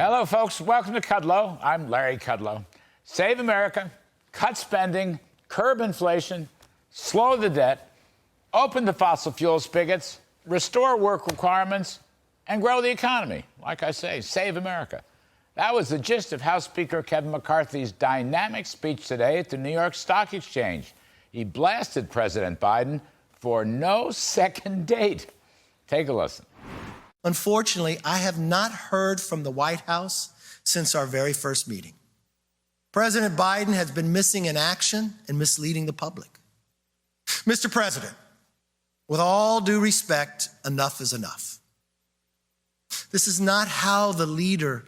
Hello, folks. Welcome to Kudlow. I'm Larry Kudlow. Save America, cut spending, curb inflation, slow the debt, open the fossil fuel spigots, restore work requirements, and grow the economy. Like I say, save America. That was the gist of House Speaker Kevin McCarthy's dynamic speech today at the New York Stock Exchange. He blasted President Biden for no second date. Take a listen. Unfortunately, I have not heard from the White House since our very first meeting. President Biden has been missing in action and misleading the public. Mr. President, with all due respect, enough is enough. This is not how the leader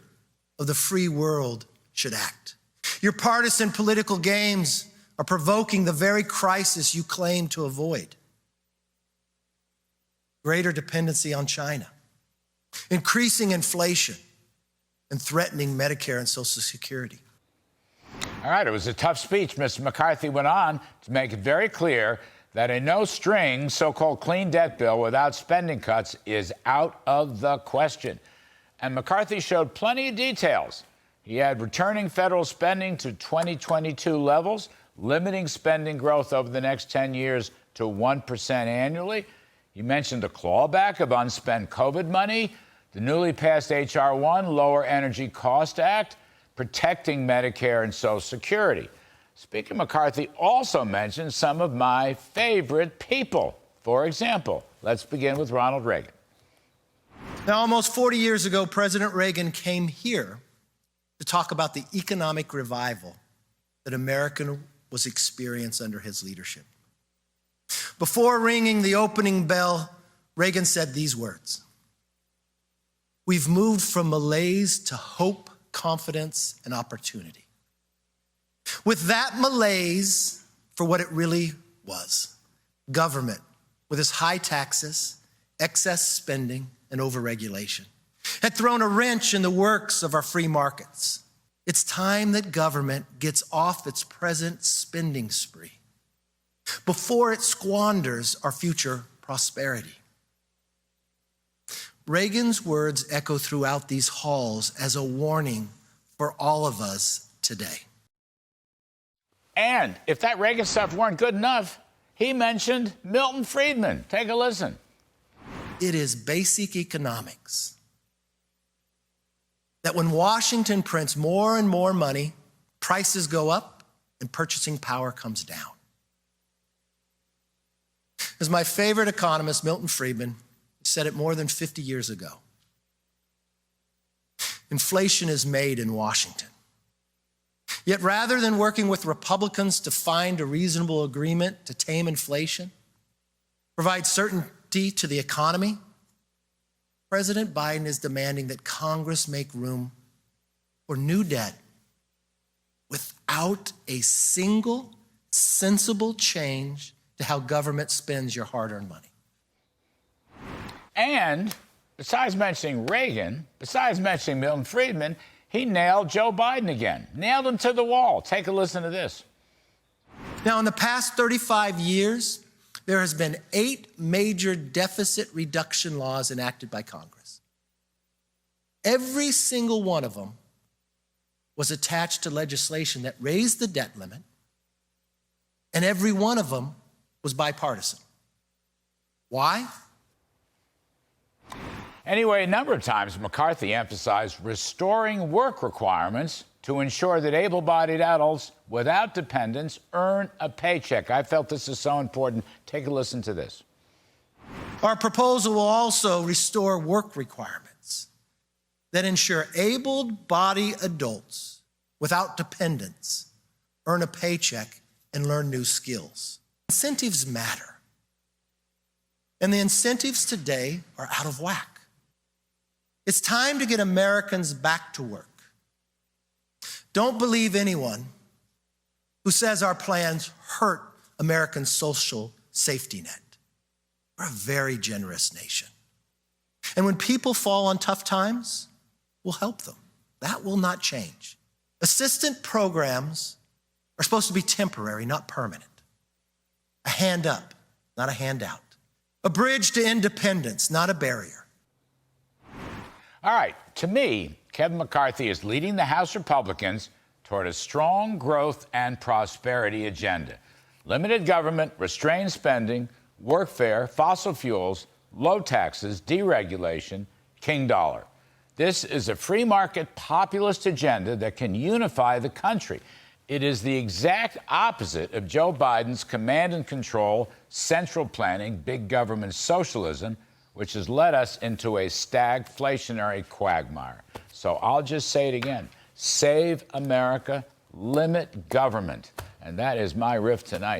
of the free world should act. Your partisan political games are provoking the very crisis you claim to avoid. Greater dependency on China, increasing inflation, and threatening Medicare and Social Security. All right, it was a tough speech. Mr. McCarthy went on to make it very clear that a no-string, so-called clean debt bill without spending cuts is out of the question. And McCarthy showed plenty of details. He had returning federal spending to 2022 levels, limiting spending growth over the next 10 years to 1% annually. He mentioned a clawback of unspent COVID money, the newly passed H.R. 1 Lower Energy Cost Act, protecting Medicare and Social Security. Speaker McCarthy also mentioned some of my favorite people. For example, let's begin with Ronald Reagan. Now, almost 40 years ago, President Reagan came here to talk about the economic revival that America was experiencing under his leadership. Before ringing the opening bell, Reagan said these words: "We've moved from malaise to hope, confidence, and opportunity." With that malaise for what it really was, government with its high taxes, excess spending, and overregulation had thrown a wrench in the works of our free markets. It's time that government gets off its present spending spree before it squanders our future prosperity. Reagan's words echo throughout these halls as a warning for all of us today. And if that Reagan stuff weren't good enough, he mentioned Milton Friedman. Take a listen. It is basic economics that when Washington prints more and more money, prices go up and purchasing power comes down. As my favorite economist, Milton Friedman, said it more than 50 years ago, inflation is made in Washington. Yet rather than working with Republicans to find a reasonable agreement to tame inflation, provide certainty to the economy, President Biden is demanding that Congress make room for new debt without a single sensible change to how government spends your hard-earned money. And besides mentioning Reagan, besides mentioning Milton Friedman, he nailed Joe Biden again. Nailed him to the wall. Take a listen to this. Now, in the past 35 years, there has been 8 major deficit reduction laws enacted by Congress. Every single one of them was attached to legislation that raised the debt limit, and every one of them was bipartisan. Why? Anyway, a number of times McCarthy emphasized restoring work requirements to ensure that able-bodied adults without dependents earn a paycheck. I felt this is so important. Take a listen to this. Our proposal will also restore work requirements that ensure able-bodied adults without dependents earn a paycheck and learn new skills. Incentives matter. And the incentives today are out of whack. It's time to get Americans back to work. Don't believe anyone who says our plans hurt Americans' social safety net. We're a very generous nation. And when people fall on tough times, we'll help them. That will not change. Assistance programs are supposed to be temporary, not permanent. A hand up, not a handout. A bridge to independence, not a barrier. All right, to me, Kevin McCarthy is leading the House Republicans toward a strong growth and prosperity agenda. Limited government, restrained spending, workfare, fossil fuels, low taxes, deregulation, king dollar. This is a free market populist agenda that can unify the country. It is the exact opposite of Joe Biden's command and control, central planning, big government socialism, which has led us into a stagflationary quagmire. So I'll just say it again. Save America, limit government. And that is my riff tonight.